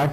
8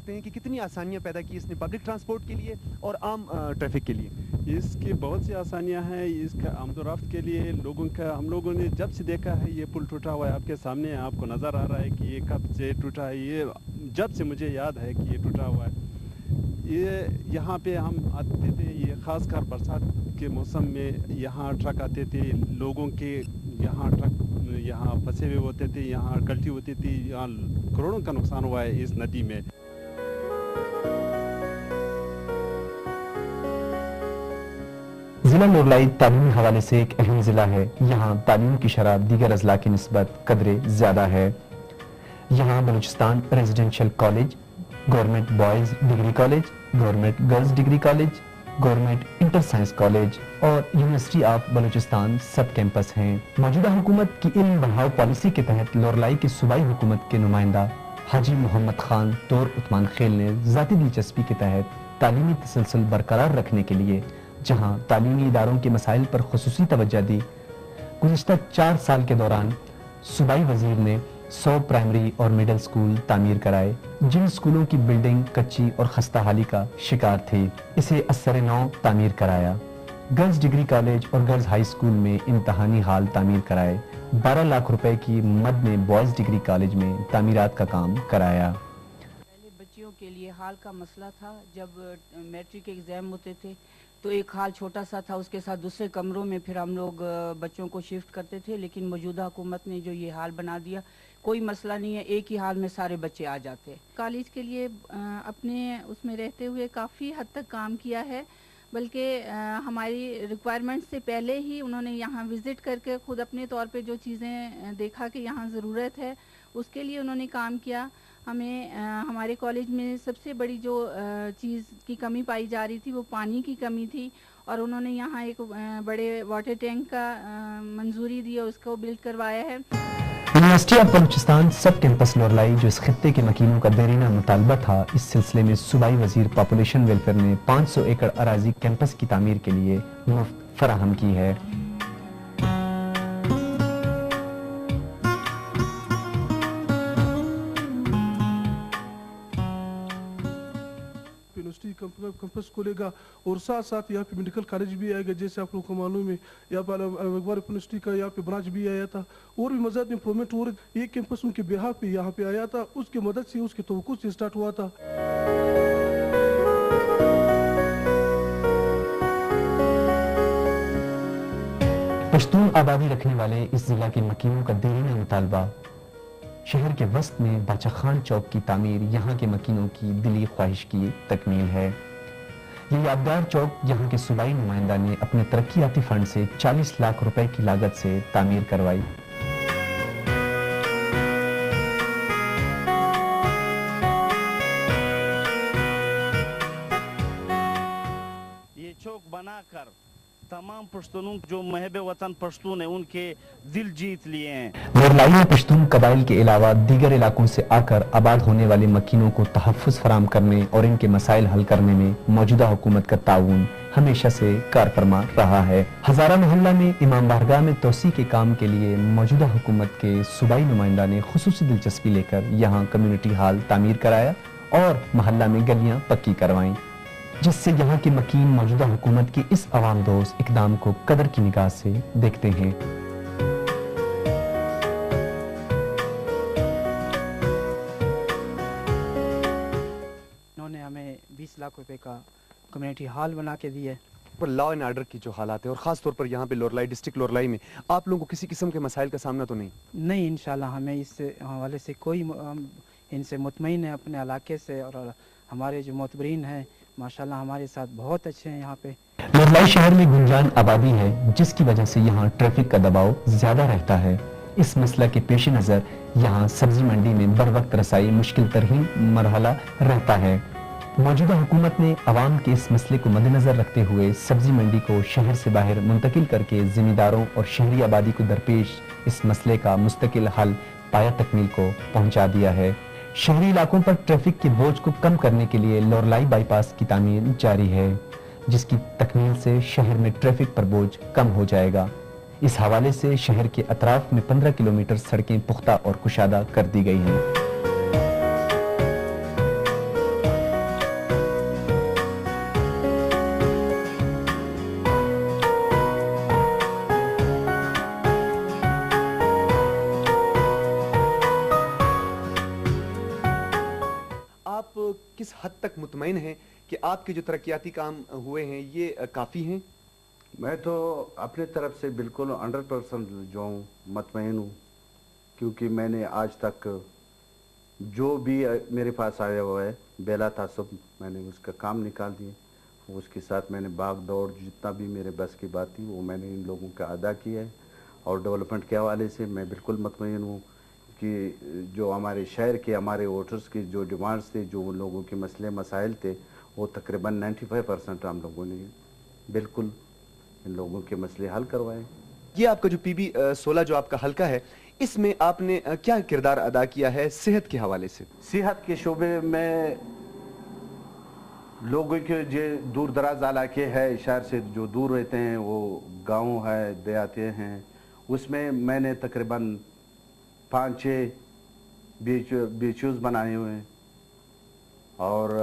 کہتے ہیں کہ کتنی آسانیاں پیدا کی اس نے پبلک ٹرانسپورٹ کے لیے اور عام ٹریفک کے لیے؟ اس کی بہت سی آسانیاں ہیں، اس کا آمد و رفت کے لیے ہم لوگوں نے جب سے دیکھا ہے یہ پل ٹوٹا ہوا ہے آپ کے سامنے، آپ کو نظر آ رہا ہے کہ یہ کب سے ٹوٹا ہے، یہ جب سے مجھے یاد ہے کہ یہ ٹوٹا ہوا ہے۔ یہاں پہ ہم آتے تھے، یہ خاص کر برسات کے موسم میں یہاں ٹرک آتے تھے، لوگوں کے یہاں ٹرک یہاں پھنسے ہوئے ہوتے تھے، یہاں گلٹی ہوتی تھی، یہاں کروڑوں کا نقصان ہوا ہے اس ندی میں۔ ضلع لورلائی تعلیمی حوالے سے ایک اہم ضلع ہے۔ یہاں تعلیم کی شرح دیگر اضلاع کی نسبت قدرے زیادہ ہے۔ یہاں Balochistan residential college, government boys degree college, government girls degree college, government inter science college اور university of Balochistan sub campus ہیں۔ موجودہ حکومت کی علم بڑھاؤ پالیسی کے تحت لورلائی کی صوبائی حکومت کے نمائندہ حاجی محمد خان طور عثمان خیل نے ذاتی دلچسپی کے تحت تعلیمی تسلسل برقرار رکھنے کے لیے جہاں تعلیمی اداروں کے مسائل پر خصوصی توجہ دی، گزشتہ 4 سال کے دوران صوبائی وزیر نے 100 پرائمری اور مڈل سکول تعمیر کرائے جن سکولوں کی بلڈنگ کچی اور خستہ حالی کا شکار تھی، اسے اثر نو تعمیر کرایا۔ گرلز ڈگری کالج اور گرلز ہائی سکول میں امتحانی ہال تعمیر کرائے۔ 12 لاکھ روپے کی مد میں بوائز ڈگری کالج میں تعمیرات کا کام کرایا۔ پہلے بچیوں کے لیے ہال کا مسئلہ تھا، جب میٹرک کے ایگزام ہوتے تھے تو ایک ہال چھوٹا سا تھا، اس کے ساتھ دوسرے کمروں میں پھر ہم لوگ بچوں کو شفٹ کرتے تھے، لیکن موجودہ حکومت نے جو یہ ہال بنا دیا کوئی مسئلہ نہیں ہے، ایک ہی ہال میں سارے بچے آ جاتے ہیں۔ کالج کے لیے اپنے اس میں رہتے ہوئے کافی حد تک کام کیا ہے، بلکہ ہماری ریکوائرمنٹ سے پہلے ہی انہوں نے یہاں وزٹ کر کے خود اپنے طور پہ جو چیزیں دیکھا کہ یہاں ضرورت ہے اس کے لیے انہوں نے کام کیا۔ ہمیں ہمارے کالج میں سب سے بڑی جو چیز کی کمی پائی جا رہی تھی وہ پانی کی کمی تھی، اور انہوں نے یہاں ایک بڑے واٹر ٹینک کا منظوری دی اور اس کو بلڈ کروایا ہے۔ University of Balochistan sub campus Loralai جو اس خطے کے مکینوں کا دیرینہ مطالبہ تھا، اس سلسلے میں صوبائی وزیر پاپولیشن ویلفیئر نے 500 ایکڑ اراضی کیمپس کی تعمیر کے لیے مفت فراہم کی ہے۔ یونیورسٹی کیمپس کھولے گا اور ساتھ ساتھ یہاں پہ میڈیکل کالج بھی آئے گا، جیسے آپ لوگوں کو معلوم ہے یہاں پہ اخبار یونیورسٹی کا یہاں پہ برانچ بھی آیا تھا، اور بھی مزید امپرومنٹ ہو رہے۔ یہ کیمپس ان کے بہا پہ یہاں پہ آیا تھا، اس کی مدد سے اس کے توقع سے اسٹارٹ ہوا تھا۔ پشتون آبادی رکھنے والے اس ضلع کے مکینوں کا دیرینہ مطالبہ شہر کے وسط میں باچا خان چوک کی تعمیر یہاں کے مکینوں کی دلی خواہش کی تکمیل ہے۔ یہ یادگار چوک یہاں کے صوبائی نمائندہ نے اپنے ترقیاتی فنڈ سے 40 لاکھ روپے کی لاگت سے تعمیر کروائی۔ یہ چوک بنا کر تمام پشتونوں جو محب وطن پشتون ہیں ان کے دل جیت لیے ہیں۔ لورلائی میں پشتون قبائل کے علاوہ دیگر علاقوں سے آ کر آباد ہونے والے مکینوں کو تحفظ فراہم کرنے اور ان کے مسائل حل کرنے میں موجودہ حکومت کا تعاون ہمیشہ سے کارفرما رہا ہے۔ ہزارہ محلہ میں امام بارگاہ میں توسیع کے کام کے لیے موجودہ حکومت کے صوبائی نمائندہ نے خصوصی دلچسپی لے کر یہاں کمیونٹی ہال تعمیر کرایا اور محلہ میں گلیاں پکی کروائیں، جس سے یہاں کے مکین موجودہ حکومت کی اس عوام دوست اقدام کو قدر کی نگاہ سے دیکھتے ہیں۔ انہوں نے ہمیں 20 لاکھ روپے کا کمیونٹی ہال بنا کے دی ہے۔ پر لا اینڈ آرڈر کی جو حالات ہیں اور خاص طور پر یہاں پہ لورلائی ڈسٹرکٹ لورلائی میں آپ لوگوں کو کسی قسم کے مسائل کا سامنا تو نہیں؟ نہیں، انشاءاللہ ہمیں اس حوالے سے کوئی ان سے مطمئن ہے اپنے علاقے سے، اور ہمارے جو معتبرین ہیں ماشاءاللہ ہمارے ساتھ بہت اچھے ہیں۔ یہاں پہ لورلائی شہر میں گنجان آبادی ہے جس کی وجہ سے یہاں ٹریفک کا دباؤ زیادہ رہتا ہے۔ اس مسئلہ کے پیش نظر یہاں سبزی منڈی میں بر وقت رسائی مشکل ترین مرحلہ رہتا ہے۔ موجودہ حکومت نے عوام کے اس مسئلے کو مد نظر رکھتے ہوئے سبزی منڈی کو شہر سے باہر منتقل کر کے زمینداروں اور شہری آبادی کو درپیش اس مسئلے کا مستقل حل پایا تکمیل کو پہنچا دیا ہے۔ شہری علاقوں پر ٹریفک کے بوجھ کو کم کرنے کے لیے لورلائی بائی پاس کی تعمیر جاری ہے، جس کی تکمیل سے شہر میں ٹریفک پر بوجھ کم ہو جائے گا۔ اس حوالے سے شہر کے اطراف میں 15 کلومیٹر سڑکیں پختہ اور کشادہ کر دی گئی ہیں۔ حد تک مطمئن ہیں کہ آپ کے جو ترقیاتی کام ہوئے ہیں یہ کافی ہیں؟ میں تو اپنے طرف سے بالکل 100% جو ہوں مطمئن ہوں، کیونکہ میں نے آج تک جو بھی میرے پاس آیا ہوا ہے بلا تعصب میں نے اس کا کام نکال دیے، اس کے ساتھ میں نے بھاگ دوڑ جتنا بھی میرے بس کی بات تھی وہ میں نے ان لوگوں کا ادا کیا ہے، اور ڈیولپمنٹ کے حوالے سے میں بالکل مطمئن ہوں کہ جو ہمارے شہر کے ہمارے ووٹرز کی جو ڈیمانڈز تھے، جو ان لوگوں کے مسئلے مسائل تھے، وہ تقریباً 95% ہم لوگوں نے بالکل ان لوگوں کے مسئلے حل کروائے۔ یہ آپ کا جو پی بی 16 جو آپ کا حلقہ ہے، اس میں آپ نے کیا کردار ادا کیا ہے صحت کے حوالے سے؟ صحت کے شعبے میں لوگوں کے جو دور دراز علاقے ہے شہر سے جو دور رہتے ہیں، وہ گاؤں ہے دیہاتے ہیں، اس میں نے تقریباً 5-6 بیچوز بنائے ہوئے ہیں، اور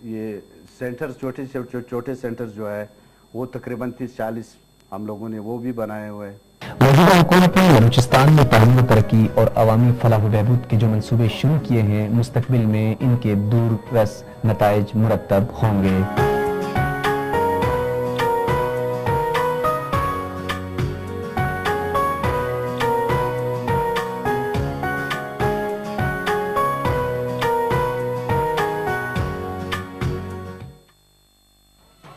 یہ سینٹرز چھوٹے سینٹرز جو ہے وہ تقریباً 30-40 ہم لوگوں نے وہ بھی بنائے ہوئے ہیں۔ موجودہ حکومت نے بلوچستان میں تعلیم و ترقی اور عوامی فلاح و بہبود کے جو منصوبے شروع کیے ہیں، مستقبل میں ان کے دور رس نتائج مرتب ہوں گے۔